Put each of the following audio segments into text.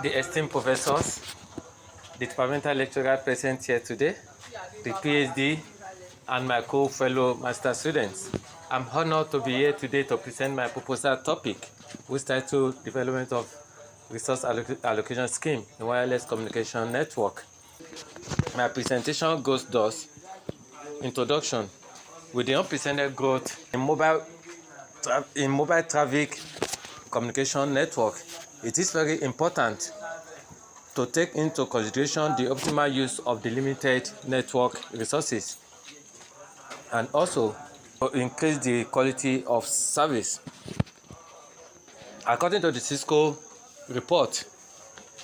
The esteemed professors, the departmental lecturer present here today, the PhD, and my co-fellow master students. I'm honored to be here today to present my proposal topic, which is titled Development of Resource Allocation Scheme in Wireless Communication Network. My presentation goes thus: Introduction. With the unprecedented growth in mobile traffic communication network, it is very important to take into consideration the optimal use of the limited network resources and also to increase the quality of service. According to the Cisco report,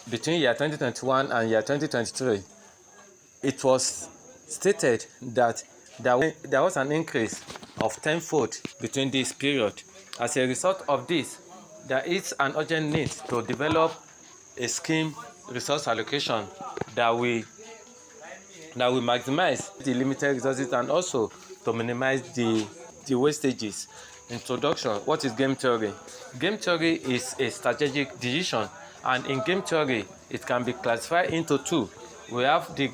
between year 2021 and year 2023, it was stated that there was an increase of tenfold between this period. As a result of this, there is an urgent need to develop a scheme resource allocation that will maximize the limited resources and also to minimize the wastages. Introduction. What is game theory? Game theory is a strategic decision, and in game theory it can be classified into two. We have the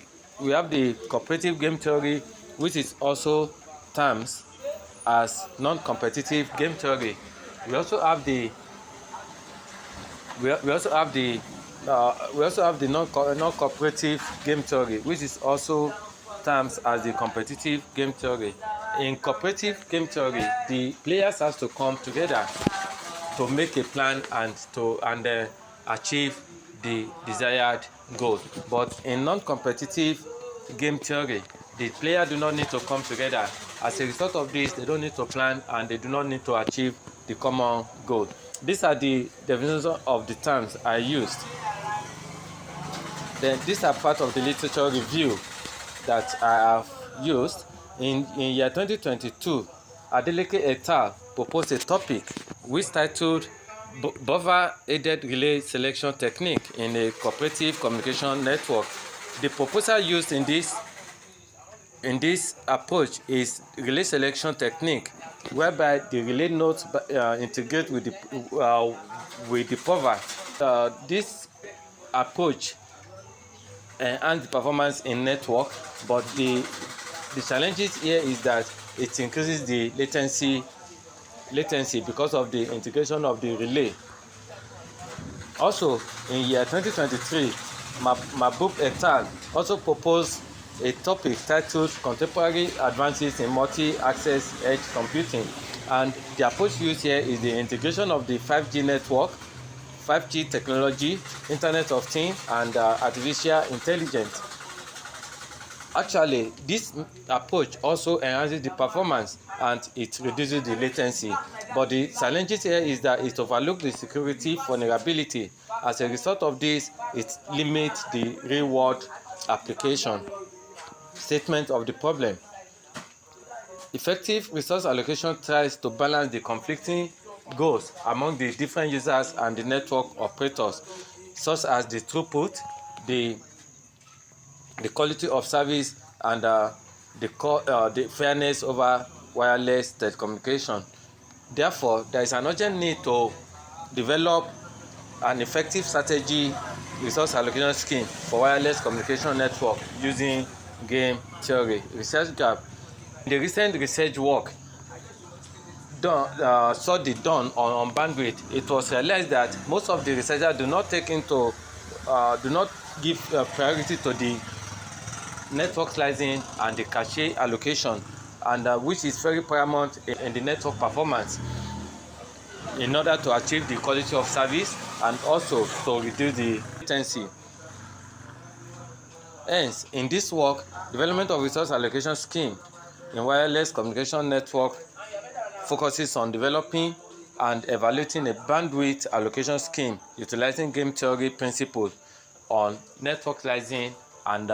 cooperative game theory, which is also termed as non-competitive game theory. We also have the non-cooperative game theory, which is also termed as the competitive game theory. In cooperative game theory, the players have to come together to make a plan and achieve the desired goal. But in non-competitive game theory, the players do not need to come together. As a result of this, they don't need to plan and they do not need to achieve the common goal. These are the definitions of the terms I used. Then these are part of the literature review that I have used. In year 2022, Allocate et al. Proposed a topic which titled Buffer Aided Relay Selection Technique in a Cooperative Communication Network. The proposal used in this approach is relay selection technique, whereby the relay nodes integrate with the buffer. This approach enhance the performance in network, but the challenges here is that it increases the latency because of the integration of the relay. Also, in year 2023, Mabub et al. Also proposed a topic titled Contemporary Advances in Multi-Access Edge Computing, and the approach used here is the integration of the 5G network, 5G technology, Internet of Things, and artificial intelligence. Actually, this approach also enhances the performance and it reduces the latency. But the challenges here is that it overlooks the security vulnerability. As a result of this, it limits the real-world application. Statement of the problem. Effective resource allocation tries to balance the conflicting goals among the different users and the network operators, such as the throughput, the quality of service, and the fairness over wireless telecommunication. Therefore, there is an urgent need to develop an effective strategy resource allocation scheme for wireless communication network using game theory. Research gap. The recent research work done on bandwidth, it was realized that most of the researchers do not give priority to the network slicing and the cache allocation, and which is very paramount in the network performance in order to achieve the quality of service and also to reduce the latency. Hence, in this work, development of resource allocation scheme in wireless communication network focuses on developing and evaluating a bandwidth allocation scheme utilizing game theory principles on network slicing and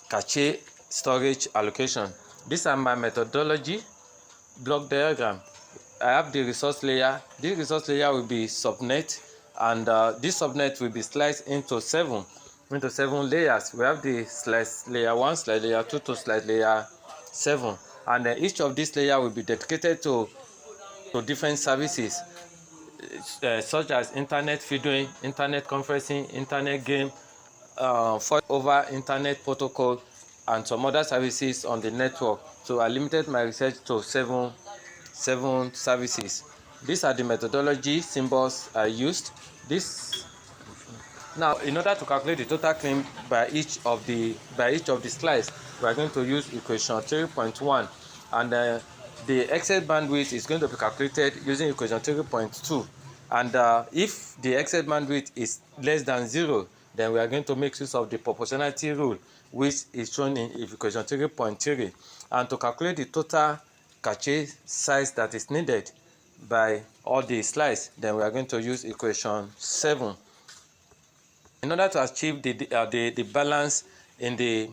cache storage allocation. These are my methodology. Block diagram. I have the resource layer. This resource layer will be subnet, and this subnet will be sliced into seven layers. We have the slice layer 1, slice layer 2 to slice layer 7, and each of these layers will be dedicated to different services. such as internet feeding, internet conferencing, internet game, voice over internet protocol, and some other services on the network. So I limited my research to seven services. These are the methodology symbols I used. This now, in order to calculate the total claim by each of the slides, we are going to use equation 3.1, and the excess bandwidth is going to be calculated using equation 3.2. And if the excess bandwidth is less than 0, then we are going to make use of the proportionality rule, which is shown in equation 3.3. And to calculate the total cache size that is needed by all the slides, then we are going to use equation 7. In order to achieve the balance in the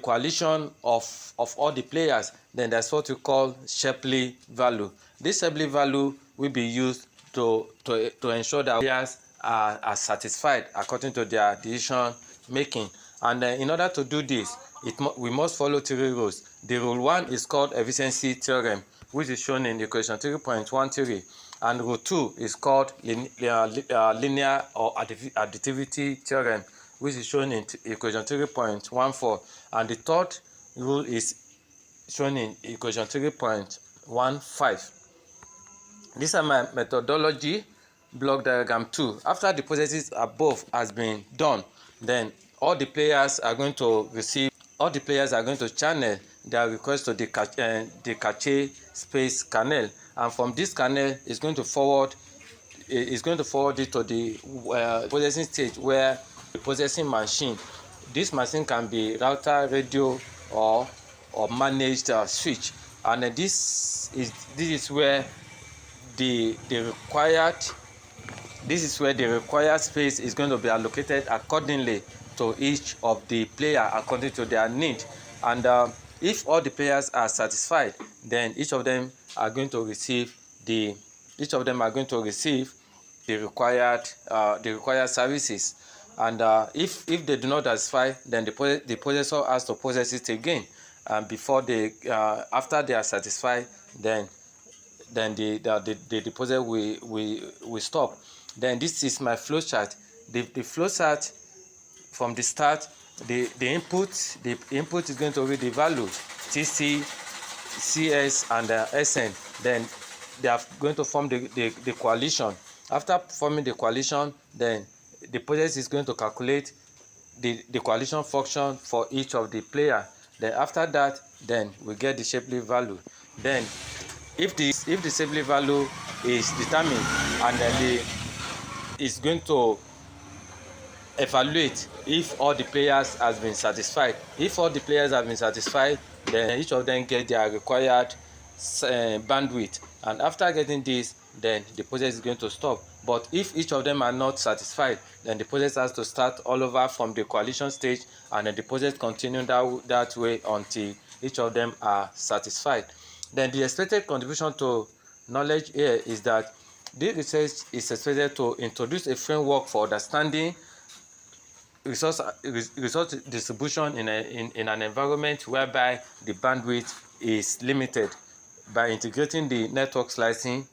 coalition of all the players, then that's what we call Shapley value. This Shapley value will be used to ensure that players are satisfied according to their decision making. And in order to do this, we must follow 3 rules. The rule 1 is called efficiency theorem, which is shown in equation 3.13, and rule 2 is called linear or additivity theorem, which is shown in equation 3.14, and the third rule is shown in equation 3.15. These are my methodology block diagram 2. After the processes above has been done, then all the players are going to channel their request to the cache space kernel, and from this kernel is going to forward it to the processing stage, where the processing machine, this machine can be router, radio, or managed switch, and this is where the required space is going to be allocated accordingly to each of the player according to their need. And if all the players are satisfied, then each of them are going to receive the required services. And if they do not satisfy, then the processor has to process it again, and before after they are satisfied, then the process will stop. Then this is my flow chart. The flow chart, from the start, the input is going to read the value TC, CS, and SN. Then they are going to form the coalition. After forming the coalition, then the process is going to calculate the coalition function for each of the player. Then after that, then we get the Shapley value. Then if the Shapley value is determined, and then is going to evaluate if all the players has been satisfied. If all the players have been satisfied, then each of them get their required bandwidth, and after getting this, then the process is going to stop. But if each of them are not satisfied, then the process has to start all over from the coalition stage, and then the process continue that way until each of them are satisfied. Then the expected contribution to knowledge here is that this research is expected to introduce a framework for understanding resource distribution in an environment whereby the bandwidth is limited, by integrating the network slicing.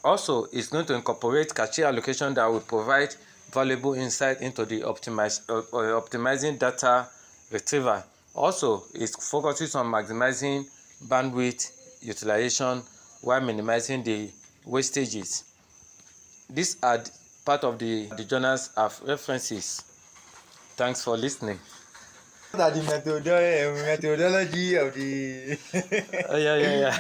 Also, it's going to incorporate cache allocation that will provide valuable insight into the optimizing data retrieval. Also, it focuses on maximizing bandwidth utilization while minimizing the wastages. These are part of the journals of references. Thanks for listening. What are the methodology of the Yeah.